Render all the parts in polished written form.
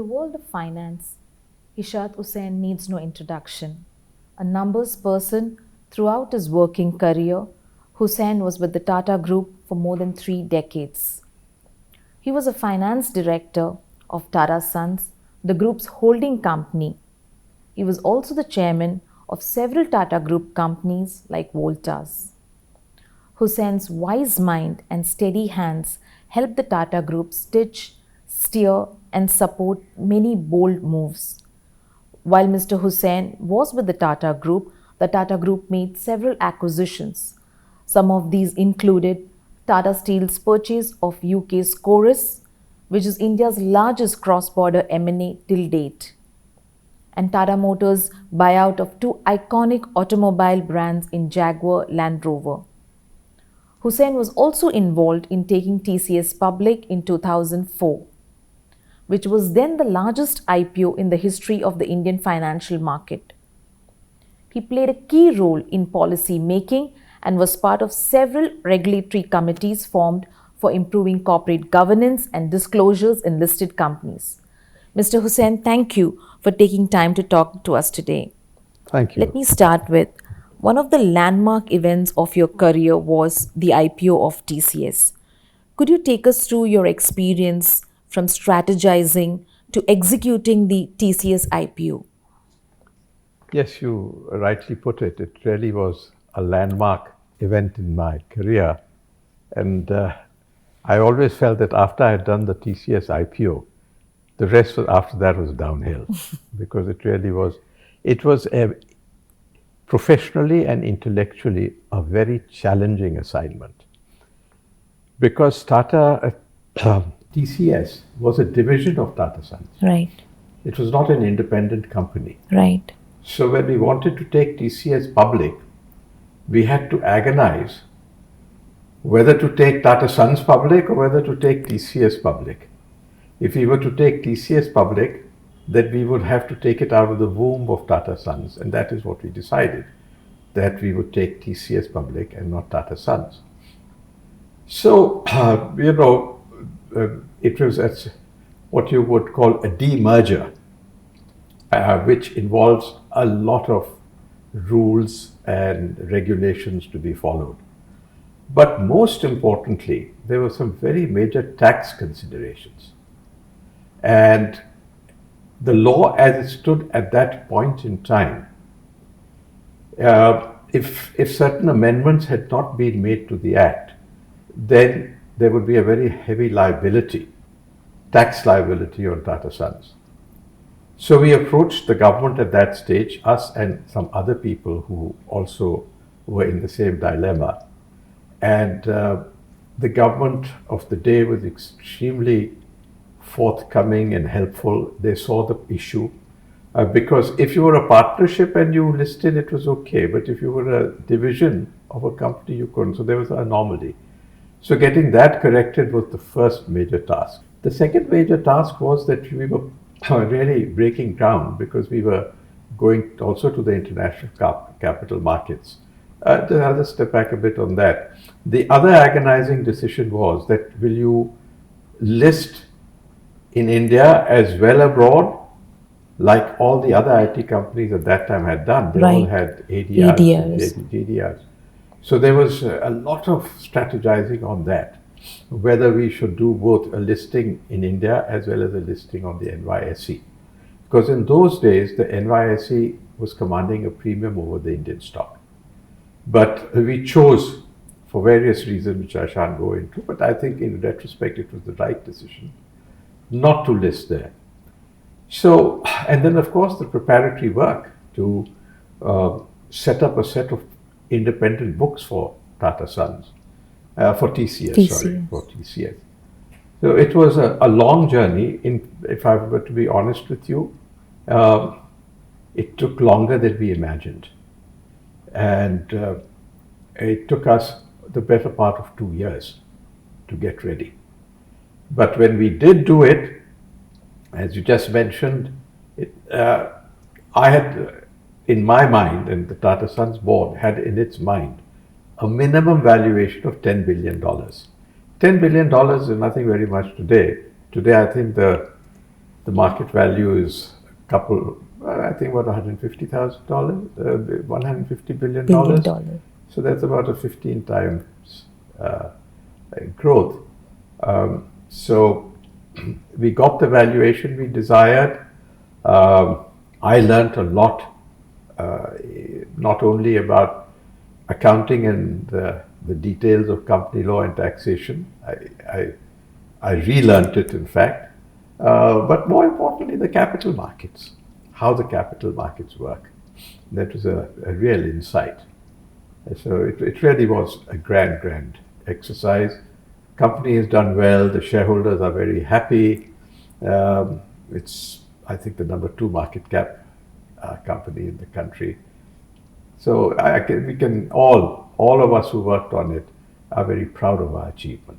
In the world of finance, Ishaq Hussain needs no introduction. A numbers person throughout his working career, Hussain was with the Tata Group for more than 3 decades. He was a finance director of Tata Sons, the group's holding company. He was also the chairman of several Tata Group companies like Voltas. Hussein's wise mind and steady hands helped the Tata Group stitch, steer, and support many bold moves. While Mr. Hussain was with the Tata Group made several acquisitions. Some of these included Tata Steel's purchase of UK's Chorus, which is India's largest cross-border M&A till date, and Tata Motors' buyout of two iconic automobile brands in Jaguar Land Rover. Hussain was also involved in taking TCS public in 2004, which was then the largest IPO in the history of the Indian financial market. He played a key role in policy making and was part of several regulatory committees formed for improving corporate governance and disclosures in listed companies. Mr. Hussain, thank you for taking time to talk to us today. Thank you. Let me start with one of the landmark events of your career was the IPO of TCS. Could you take us through your experience from strategizing to executing the TCS IPO? Yes, you rightly put it. It really was a landmark event in my career. And I always felt that after I had done the TCS IPO, the rest after that was downhill because it was professionally and intellectually a very challenging assignment. Because TCS was a division of Tata Sons. Right, It was not an independent company. right, So when we wanted to take TCS public, we had to agonize whether to take Tata Sons public or whether to take TCS public. If we were to take TCS public, then we would have to take it out of the womb of Tata Sons, and that is what we decided, that we would take TCS public and not Tata Sons. So, it was what you would call a demerger, which involves a lot of rules and regulations to be followed. But most importantly, there were some very major tax considerations. And the law as it stood at that point in time, if certain amendments had not been made to the Act, then there would be a very heavy liability, tax liability on Tata Sons. So we approached the government at that stage, us and some other people who also were in the same dilemma. And the government of the day was extremely forthcoming and helpful. They saw the issue. Because if you were a partnership and you listed, it was okay. But if you were a division of a company, you couldn't. So there was an anomaly. So getting that corrected was the first major task. The second major task was that we were really breaking ground because we were going also to the international capital markets. I'll just step back a bit on that. The other agonizing decision was that will you list in India as well abroad, like all the other IT companies at that time had done. They all had ADRs, GDRs. So there was a lot of strategizing on that, whether we should do both a listing in India as well as a listing on the NYSE. Because in those days, the NYSE was commanding a premium over the Indian stock. But we chose, for various reasons, which I shan't go into, but I think in retrospect it was the right decision not to list there. So, and then of course the preparatory work to set up a set of independent books for Tata Sons, for TCS. So it was a long journey. If I were to be honest with you, it took longer than we imagined. And it took us the better part of 2 years to get ready. But when we did do it, as you just mentioned, I had in my mind, and the Tata Sons board had in its mind, a minimum valuation of $10 billion. $10 billion is nothing very much today. Today, I think the The market value is I think about $150,000, $150 billion. Billion dollar. So that's about a 15 times growth. So we got the valuation we desired. I learned a lot, not only about accounting and the details of company law and taxation. I relearned it, in fact. But more importantly, the capital markets, how the capital markets work. That was a real insight. So it really was a grand exercise. Company has done well. The shareholders are very happy. It's, I think, the number 2 market cap company in the country. So we can all of us who worked on it are very proud of our achievement.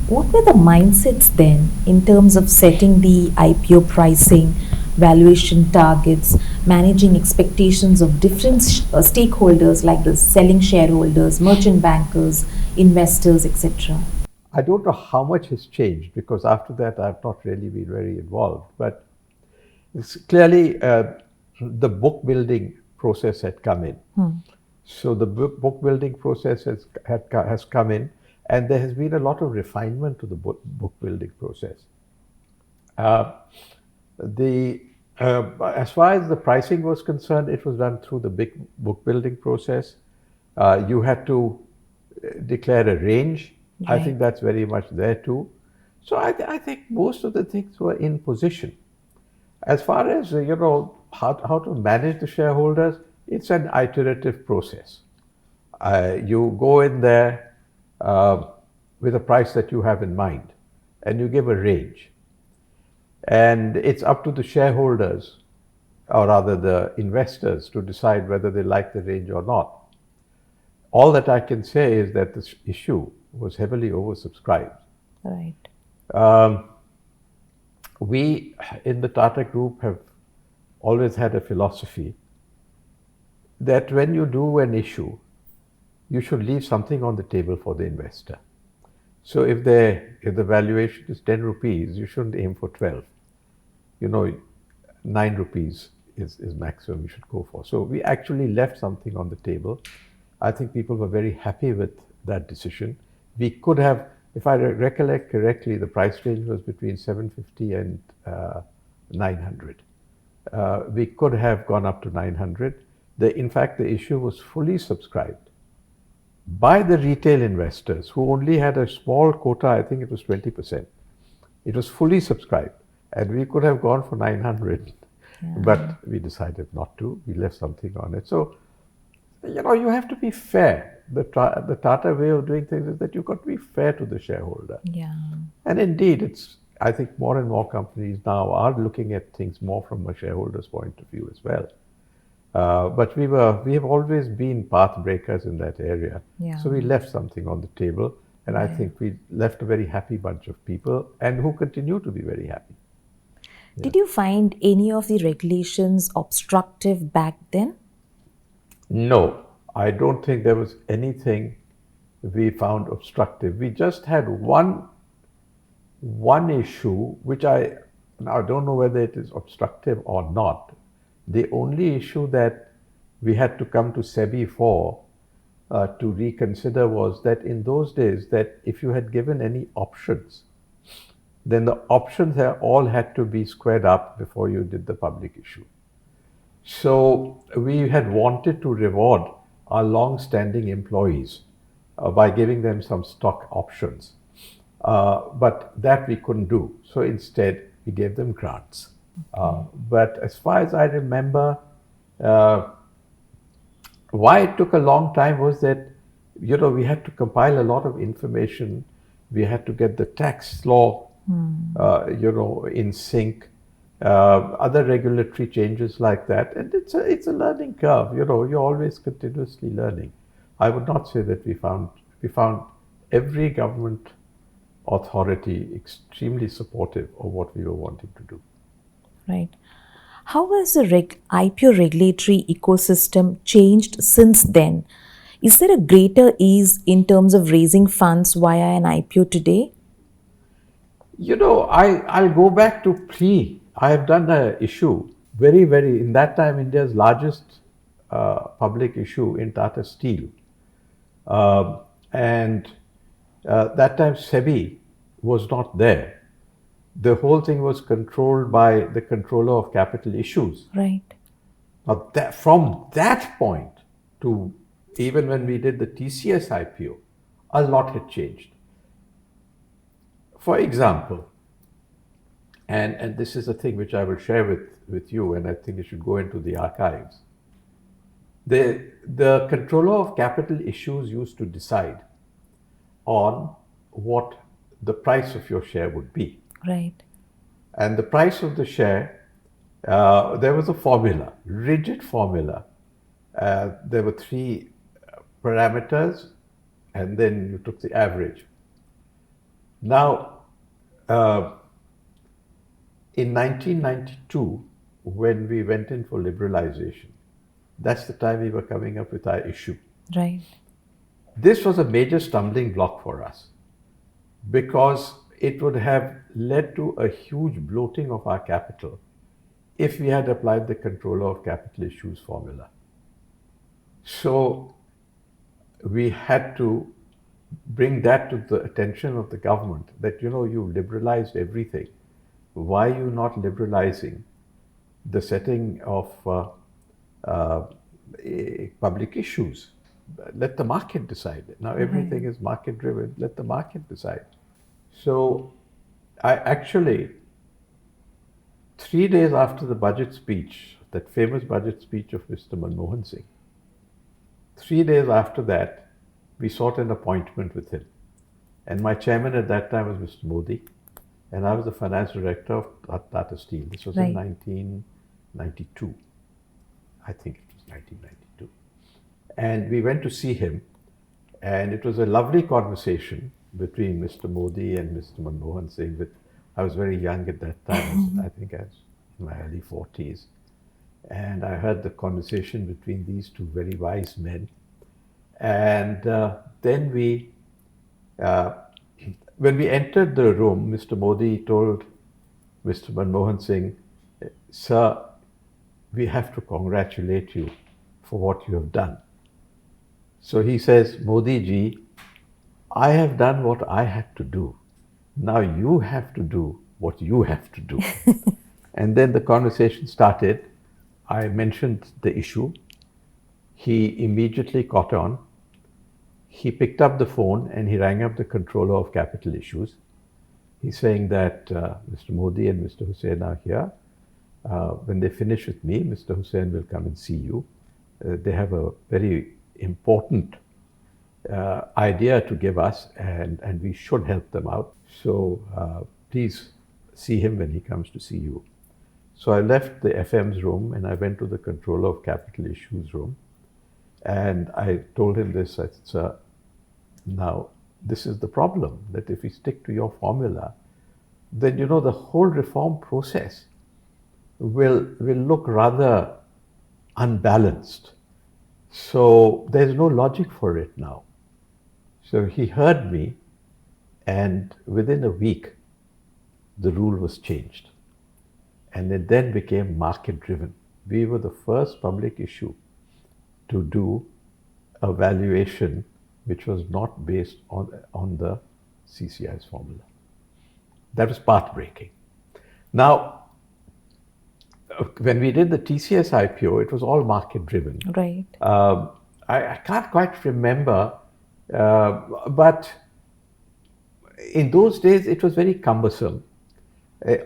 What were the mindsets then in terms of setting the IPO pricing, valuation targets, managing expectations of different stakeholders like the selling shareholders, merchant bankers, investors, etc.? I don't know how much has changed, because after that I've not really been very involved. But it's clearly the book building process had come in. So the book building process has come in, and there has been a lot of refinement to the book building process. As far as the pricing was concerned, it was done through the big book building process. You had to declare a range. Right. I think that's very much there too. So I think most of the things were in position. As far as how to manage the shareholders, it's an iterative process. You go in there with a price that you have in mind, and you give a range. And it's up to the shareholders, or rather the investors, to decide whether they like the range or not. All that I can say is that this issue was heavily oversubscribed. Right. We in the Tata Group have always had a philosophy that when you do an issue, you should leave something on the table for the investor. So if the valuation is 10 rupees, you shouldn't aim for 12. 9 rupees is maximum you should go for. So we actually left something on the table. I think people were very happy with that decision. We could have, if I recollect correctly, the price range was between 750 and 900. We could have gone up to 900. In fact, the issue was fully subscribed by the retail investors, who only had a small quota. I think it was 20%. It was fully subscribed, and we could have gone for 900, but we decided not to. We left something on it. So, you have to be fair. The Tata way of doing things is that you've got to be fair to the shareholder. Yeah. And indeed, I think more and more companies now are looking at things more from a shareholder's point of view as well. But we have always been path breakers in that area. Yeah. So we left something on the table, and I think we left a very happy bunch of people, and who continue to be very happy. Did you find any of the regulations obstructive back then? No, I don't think there was anything we found obstructive. We just had one issue, which I don't know whether it is obstructive or not. The only issue that we had to come to SEBI for to reconsider was that in those days, that if you had given any options, then the options all had to be squared up before you did the public issue. So we had wanted to reward our long-standing employees by giving them some stock options, but that we couldn't do. So instead, we gave them grants. But as far as I remember, why it took a long time was that, we had to compile a lot of information. We had to get the tax law, in sync, other regulatory changes like that. And it's a learning curve. You're always continuously learning. I would not say that we found every government authority extremely supportive of what we were wanting to do. Right. How has the IPO regulatory ecosystem changed since then? Is there a greater ease in terms of raising funds via an IPO today? I'll go back to I have done an issue, in that time, India's largest public issue in Tata Steel. Um, and that time, SEBI was not there. The whole thing was controlled by the controller of capital issues. Right. Now, from that point to even when we did the TCS IPO, a lot had changed. For example, and this is a thing which I will share with you, and I think it should go into the archives. The controller of capital issues used to decide on what the price of your share would be. Right. And the price of the share, there was a formula, rigid formula. There were three parameters, and then you took the average. Now, in 1992, when we went in for liberalization, that's the time we were coming up with our issue. Right. This was a major stumbling block for us because it would have led to a huge bloating of our capital if we had applied the controller of capital issues formula. So we had to bring that to the attention of the government that, you liberalized everything. Why are you not liberalizing the setting of public issues? Let the market decide. Now everything is market driven. Let the market decide. So I actually, 3 days after the budget speech, that famous budget speech of Mr. Manmohan Singh, 3 days after that, we sought an appointment with him. And my chairman at that time was Mr. Modi, and I was the finance director of Tata Steel. This was in 1992. I think it was 1992. And we went to see him, and it was a lovely conversation between Mr. Modi and Mr. Manmohan Singh. I was very young at that time. I think I was in my early 40s. And I heard the conversation between these two very wise men. And then when we entered the room, Mr. Modi told Mr. Manmohan Singh, "Sir, we have to congratulate you for what you have done." So he says, "Modi ji, I have done what I had to do. Now you have to do what you have to do." And then the conversation started. I mentioned the issue. He immediately caught on. He picked up the phone and he rang up the controller of capital issues. He's saying that Mr. Modi and Mr. Hussain are here. When they finish with me, Mr. Hussain will come and see you. They have a very important idea to give us, and we should help them out. So please see him when he comes to see you. So I left the FM's room and I went to the controller of capital issues room. And I told him this. I said, "Sir, now this is the problem, that if we stick to your formula, then the whole reform process will look rather unbalanced. So there's no logic for it now." So he heard me, and within a week, the rule was changed. And it then became market driven. We were the first public issue to do a valuation which was not based on the CCI's formula. That was path-breaking. Now, when we did the TCS IPO, it was all market-driven. Right. I can't quite remember, but in those days it was very cumbersome.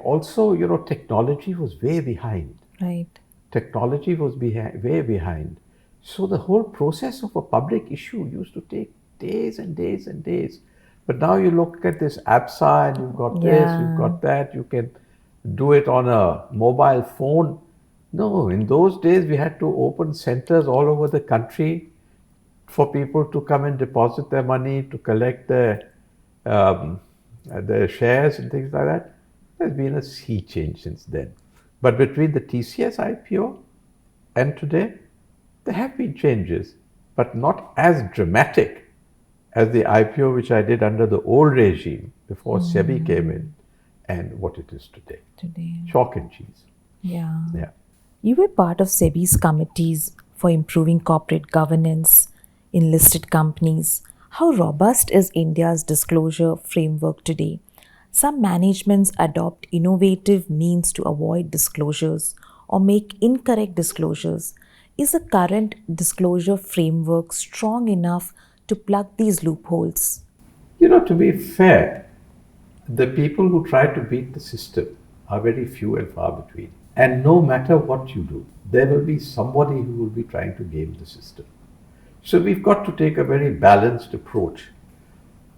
Also, technology was way behind. Right. Technology was way behind. So the whole process of a public issue used to take days and days and days. But now you look at this APSA and you've got this, you've got that, you can do it on a mobile phone. No, in those days we had to open centers all over the country for people to come and deposit their money, to collect their shares and things like that. There's been a sea change since then. But between the TCS IPO and today, there have been changes, but not as dramatic as the IPO which I did under the old regime before SEBI came in. and what it is today. Today. Chalk and cheese. Yeah. Yeah. You were part of SEBI's committees for improving corporate governance in listed companies. How robust is India's disclosure framework today? Some managements adopt innovative means to avoid disclosures or make incorrect disclosures. Is the current disclosure framework strong enough to plug these loopholes? To be fair, the people who try to beat the system are very few and far between. And no matter what you do, there will be somebody who will be trying to game the system. So we've got to take a very balanced approach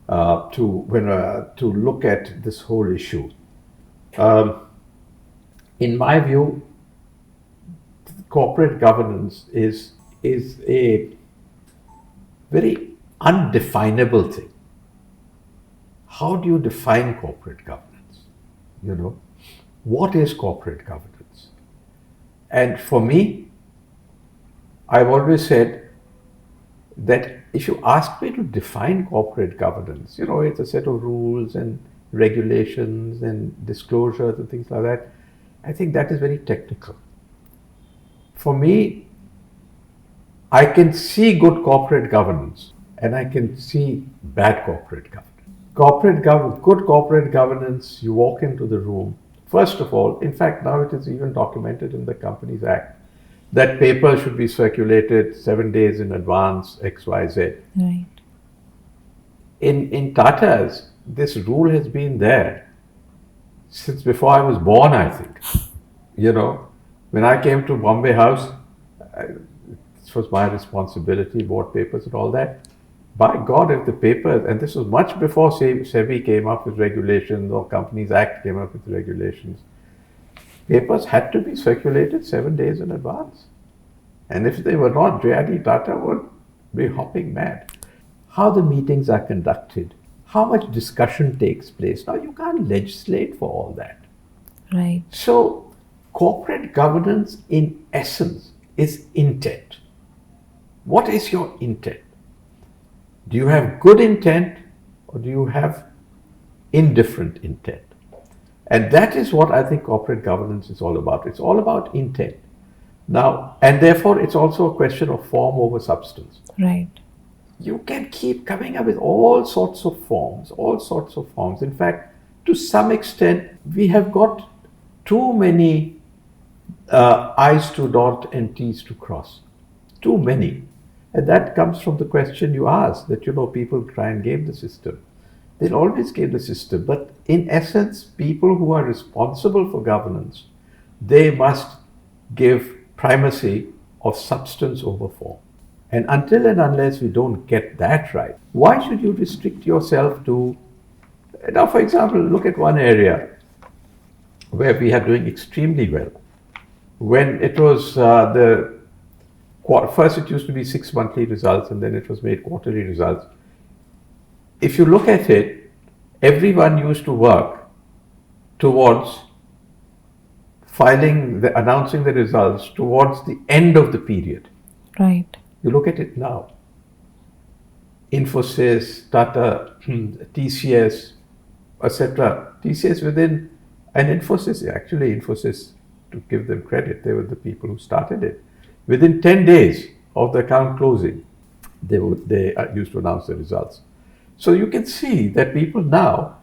to look at this whole issue. In my view, corporate governance is a very undefinable thing. How do you define corporate governance? What is corporate governance? And for me, I've always said that if you ask me to define corporate governance, it's a set of rules and regulations and disclosures and things like that. I think that is very technical. For me, I can see good corporate governance and I can see bad corporate governance. Good corporate governance, you walk into the room. First of all, in fact, now it is even documented in the Companies Act that papers should be circulated 7 days in advance, X, Y, Z. Right. In Tata's, this rule has been there since before I was born, I think. When I came to Bombay House, this was my responsibility, board papers and all that. By God, if the papers, and this was much before SEBI came up with regulations or Companies Act came up with regulations, papers had to be circulated 7 days in advance. And if they were not, J.R.D. Tata would be hopping mad. How the meetings are conducted, how much discussion takes place. Now, you can't legislate for all that. Right. So, corporate governance in essence is intent. What is your intent? Do you have good intent or do you have indifferent intent? And that is what I think corporate governance is all about. It's all about intent. Now, and therefore it's also a question of form over substance. Right. You can keep coming up with all sorts of forms. In fact, to some extent, we have got too many I's to dot and T's to cross. Too many. And that comes from the question you asked, that people try and game the system. They'll always game the system, but in essence, people who are responsible for governance, they must give primacy of substance over form. And until and unless we don't get that right, why should you restrict yourself to... Now, for example, look at one area where we are doing extremely well. When it was first it used to be 6 monthly results and then it was made quarterly results. If you look at it, everyone used to work towards announcing the results towards the end of the period. Right. You look at it now. Infosys, Tata, TCS, etc. TCS within, and Infosys, to give them credit, they were the people who started it. Within 10 days of the account closing, they used to announce the results. So you can see that people now,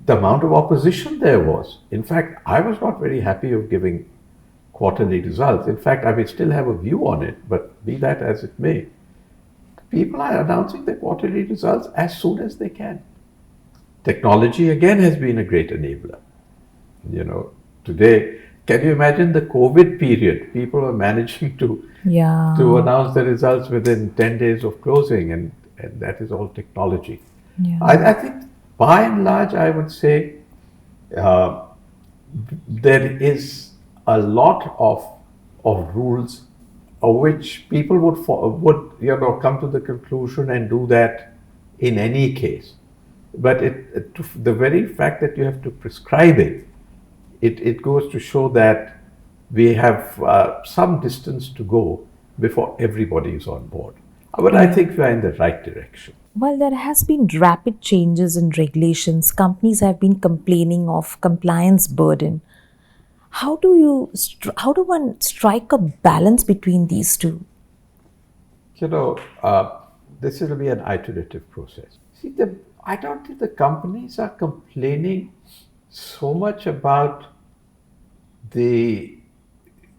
the amount of opposition there was. In fact, I was not very happy of giving quarterly results. In fact, I may still have a view on it, but be that as it may. People are announcing their quarterly results as soon as they can. Technology again has been a great enabler. Today, can you imagine the COVID period? People are managing to announce the results within 10 days of closing, and that is all technology. Yeah. I think by and large, I would say there is a lot of rules which people would come to the conclusion and do that in any case. But the very fact that you have to prescribe it goes to show that we have some distance to go before everybody is on board. But I think we are in the right direction. While there has been rapid changes in regulations, companies have been complaining of compliance burden. How do one strike a balance between these two? You know, this will be an iterative process. See, I don't think the companies are complaining so much about the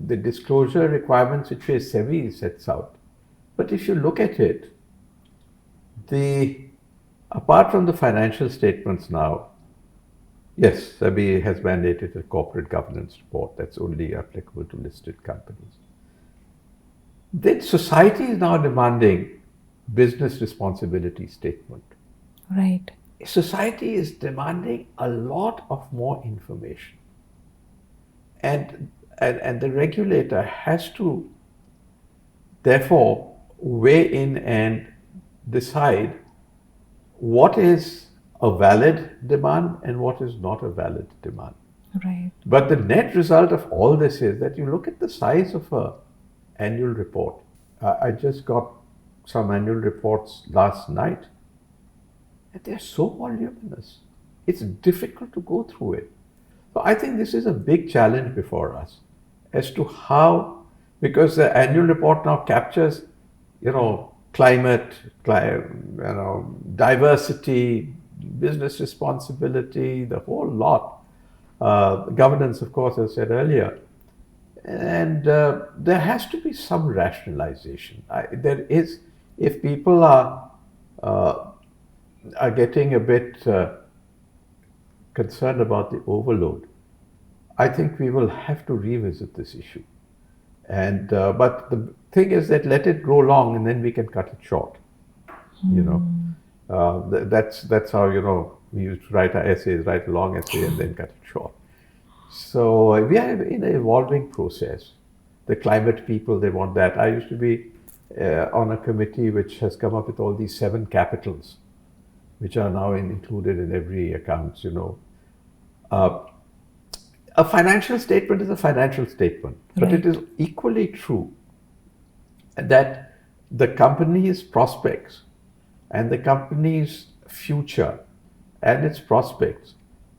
the disclosure requirements which SEBI sets out. But if you look at it, the apart from the financial statements now, yes, SEBI has mandated a corporate governance report that's only applicable to listed companies. Then society is now demanding business responsibility statement. Right. Society is demanding a lot of more information. And the regulator has to therefore weigh in and decide what is a valid demand and what is not a valid demand. Right. But the net result of all this is that you look at the size of a annual report. I just got some annual reports last night, and they're so voluminous. It's difficult to go through it. So I think this is a big challenge before us as to how, because the annual report now captures, climate, diversity, business responsibility, the whole lot. Governance, of course, as I said earlier. And there has to be some rationalization. There is, if people are getting a bit concerned about the overload, I think we will have to revisit this issue. And but the thing is that let it grow long, and then we can cut it short. You know, that's how we used to write our essays, write a long essay, and then cut it short. So we are in an evolving process. The climate people, they want that. I used to be on a committee which has come up with all these 7 capitals, which are now included in every account. A financial statement is a financial statement, but Right. it is equally true that the company's prospects and the company's future and its prospects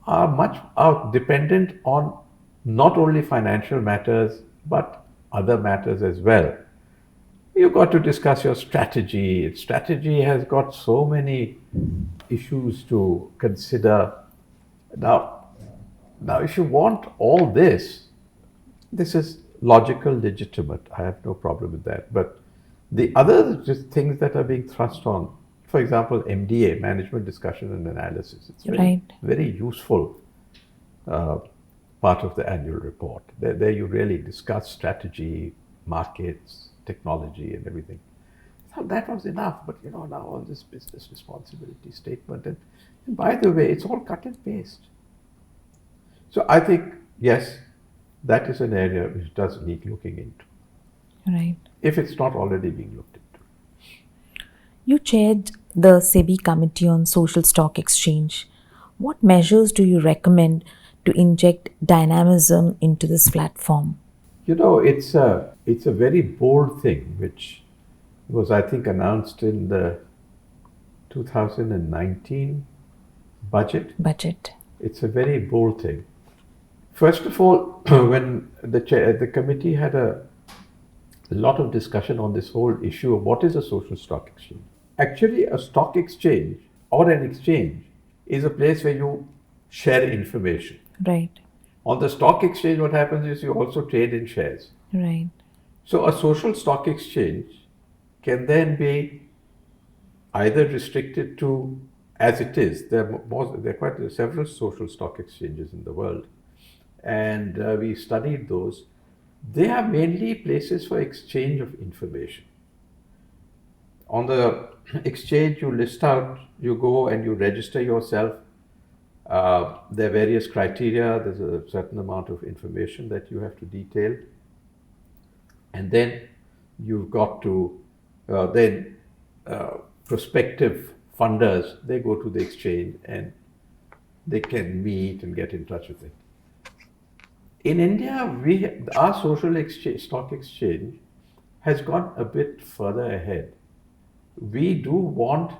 are dependent on not only financial matters but other matters as well. You've got to discuss your strategy. Strategy has got so many issues to consider. Now, if you want all this, this is logical, legitimate. I have no problem with that. But the other just things that are being thrust on, for example, MDA, management discussion and analysis, it's Right. very useful part of the annual report. There you really discuss strategy, markets, technology, and everything. So that was enough. But now all this business responsibility statement, and by the way, it's all cut and paste. So I think, yes, that is an area which does need looking into, Right. if it's not already being looked into. You chaired the SEBI Committee on Social Stock Exchange. What measures do you recommend to inject dynamism into this platform? It's a very bold thing, which was, I think, announced in the 2019 budget. Budget. It's a very bold thing. First of all, when the committee had a lot of discussion on this whole issue of what is a social stock exchange. Actually, a stock exchange or an exchange is a place where you share information. Right. On the stock exchange, what happens is you also trade in shares. Right. So a social stock exchange can then be either restricted to, as it is, there are quite several social stock exchanges in the world, and we studied those. They are mainly places for exchange of information. On the exchange, you go and you register yourself. There are various criteria. There's a certain amount of information that you have to detail. And then you've got to, prospective funders, they go to the exchange and they can meet and get in touch with it. In India, our stock exchange has gone a bit further ahead. We do want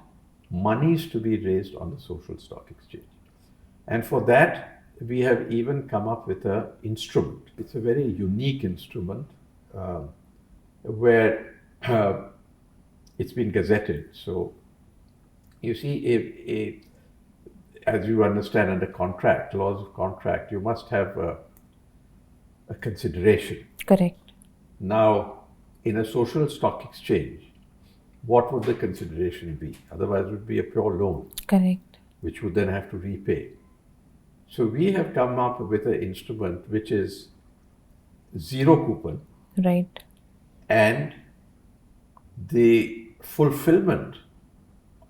monies to be raised on the social stock exchange. And for that, we have even come up with an instrument. It's a very unique instrument where it's been gazetted. So you see, as you understand under contract, laws of contract, you must have a consideration. Correct. Now, in a social stock exchange, what would the consideration be? Otherwise, it would be a pure loan, Correct. which would then have to repay. So we have come up with an instrument which is zero coupon, Right. and the fulfillment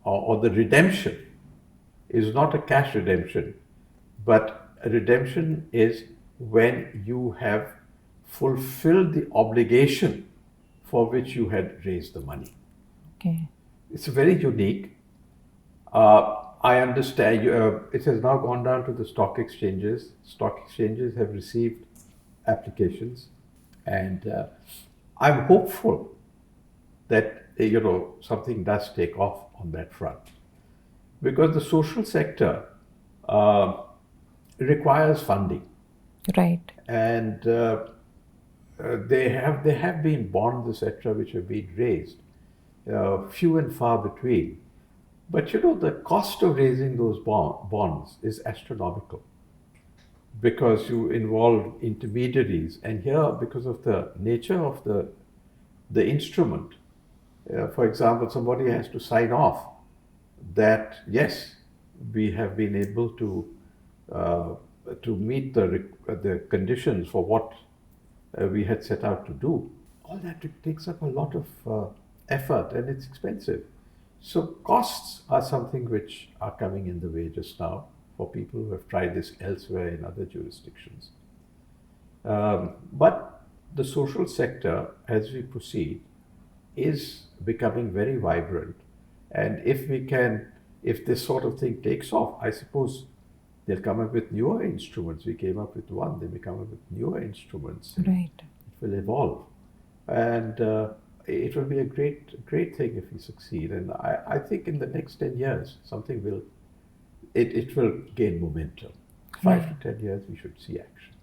or the redemption is not a cash redemption, but a redemption is when you have fulfilled the obligation for which you had raised the money. Okay. It's very unique. I understand it has now gone down to the stock exchanges. Stock exchanges have received applications, and I'm hopeful that something does take off on that front, because the social sector requires funding, Right. and there have been bonds, etc., which have been raised, few and far between. But the cost of raising those bonds is astronomical, because you involve intermediaries, and here, because of the nature of the instrument, for example, somebody has to sign off that yes, we have been able to meet the conditions for what we had set out to do. All that takes up a lot of effort, and it's expensive. So costs are something which are coming in the way just now for people who have tried this elsewhere in other jurisdictions. But the social sector, as we proceed, is becoming very vibrant. And if this sort of thing takes off, I suppose they'll come up with newer instruments. We came up with one, they may come up with newer instruments. Right. It will evolve. And it will be a great thing if we succeed. And I think in the next 10 years, something will gain momentum. 5 to 10 years, we should see action.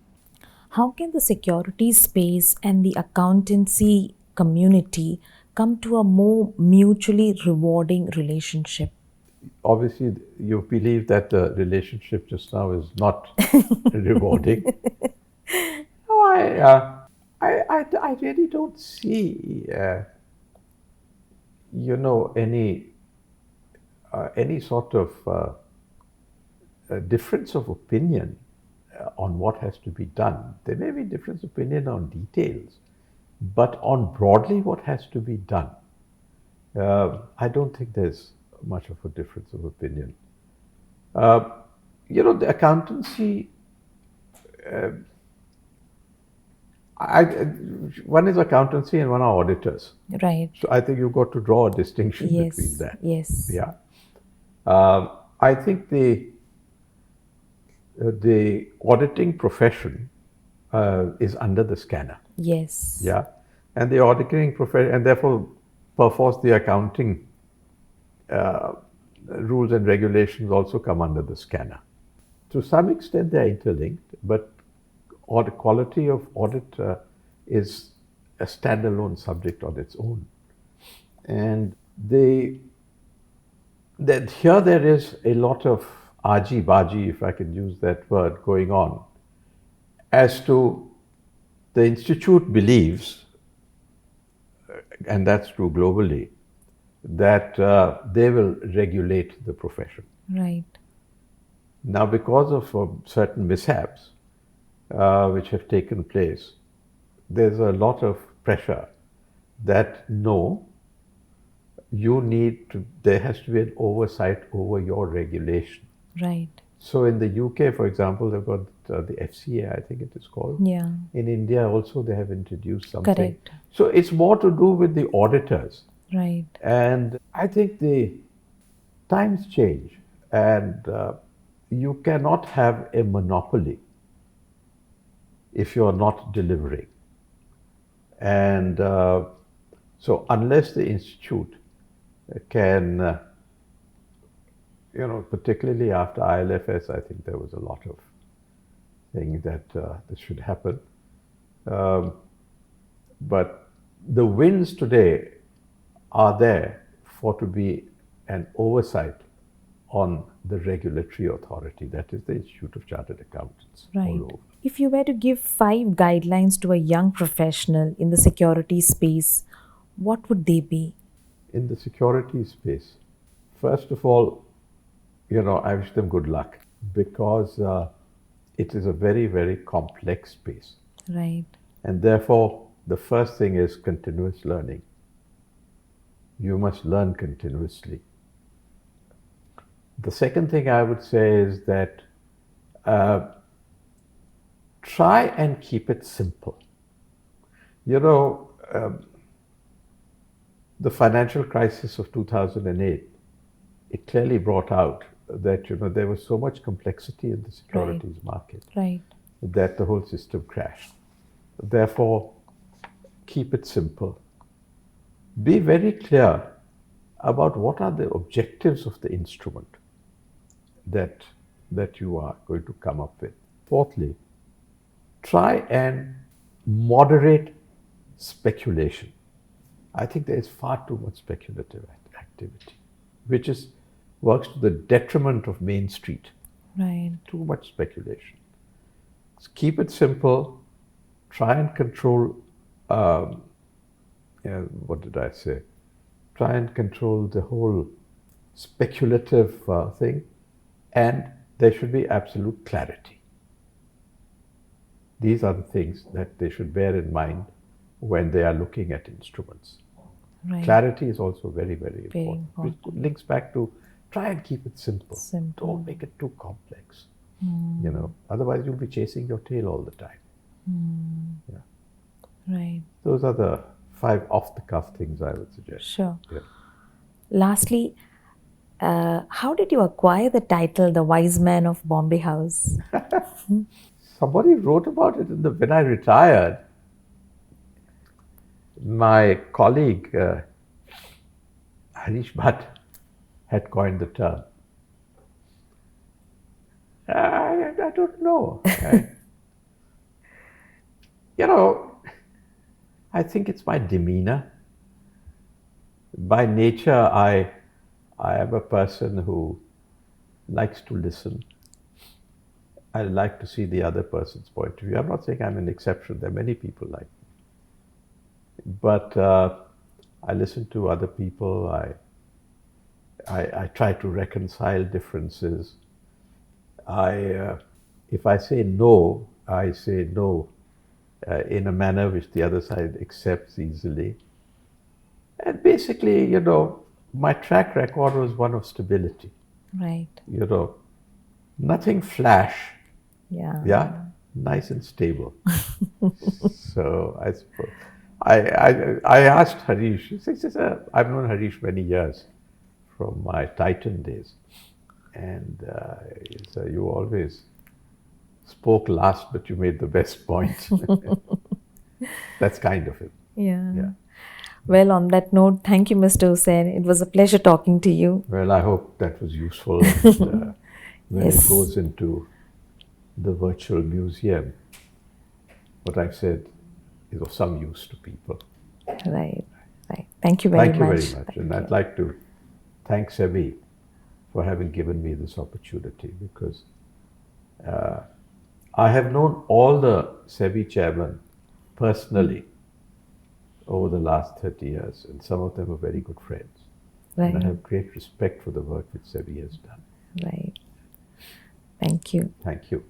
How can the security space and the accountancy community come to a more mutually rewarding relationship? Obviously, you believe that the relationship just now is not rewarding. No, I really don't see, any sort of difference of opinion on what has to be done. There may be difference of opinion on details, but on broadly what has to be done, I don't think there's much of a difference of opinion. The accountancy, one is accountancy and one are auditors. Right. So I think you've got to draw a distinction Yes. between that. Yes. Yeah. I think the auditing profession is under the scanner. Yes. Yeah. And the auditing profession, and therefore, perforce the accounting rules and regulations also come under the scanner. To some extent, they're interlinked, but quality of audit is a standalone subject on its own. And here there is a lot of argy-bargy, if I can use that word, going on, as to the institute believes, and that's true globally, that they will regulate the profession. Right. Now, because of certain mishaps which have taken place, there's a lot of pressure that no, there has to be an oversight over your regulation. Right. So in the UK, for example, they've got the FCA, I think it is called. Yeah. In India also they have introduced something. Correct. So it's more to do with the auditors. Right. And I think the times change, and you cannot have a monopoly if you're not delivering. And so unless the institute can particularly after ILFS, I think there was a lot of things that this should happen. Um, but the wins today are there for to be an oversight on the regulatory authority, that is the Institute of Chartered Accountants Right. all over. If you were to give 5 guidelines to a young professional in the security space, what would they be? In the security space, first of all, I wish them good luck because it is a very, very complex space. Right. And therefore, the first thing is continuous learning. You must learn continuously. The second thing I would say is that try and keep it simple. The financial crisis of 2008, it clearly brought out that there was so much complexity in the securities market Right. that the whole system crashed. Therefore, keep it simple. Be very clear about what are the objectives of the instrument that you are going to come up with. Fourthly, try and moderate speculation. I think there is far too much speculative activity, which works to the detriment of Main Street. Right. Too much speculation. Keep it simple. Try and control. What did I say? Try and control the whole speculative thing, and there should be absolute clarity. These are the things that they should bear in mind when they are looking at instruments. Right. Clarity is also very, very Very important. important. Which links back to try and keep it simple. Simple. Don't make it too complex. Otherwise you'll be chasing your tail all the time. Yeah. Right. Those are the 5 off-the-cuff things I would suggest. Sure. Yeah. Lastly, how did you acquire the title The Wise Man of Bombay House? Somebody wrote about it when I retired. My colleague, Harish Bhatt, had coined the term. I don't know. I think it's my demeanor. By nature, I am a person who likes to listen. I like to see the other person's point of view. I'm not saying I'm an exception. There are many people like me. But I listen to other people. I try to reconcile differences. If I say no, I say no in a manner which the other side accepts easily. And basically, my track record was one of stability. Right. Nothing flash. Yeah. Yeah, nice and stable. So I suppose I asked Harish. He says, I've known Harish many years from my Titan days, and he said, you always spoke last, but you made the best point. That's kind of it. Yeah. Yeah. Well, on that note, thank you, Mr. Hussain. It was a pleasure talking to you. Well, I hope that was useful. And, when Yes. it goes into the virtual museum, what I've said is of some use to people. Right. Right. Thank you very Thank you much. very much. Thank And you. I'd like to thank SEBI for having given me this opportunity, because I have known all the SEBI chairmen personally over the last 30 years, and some of them are very good friends. Right. And I have great respect for the work that SEBI has done. Right. Thank you. Thank you.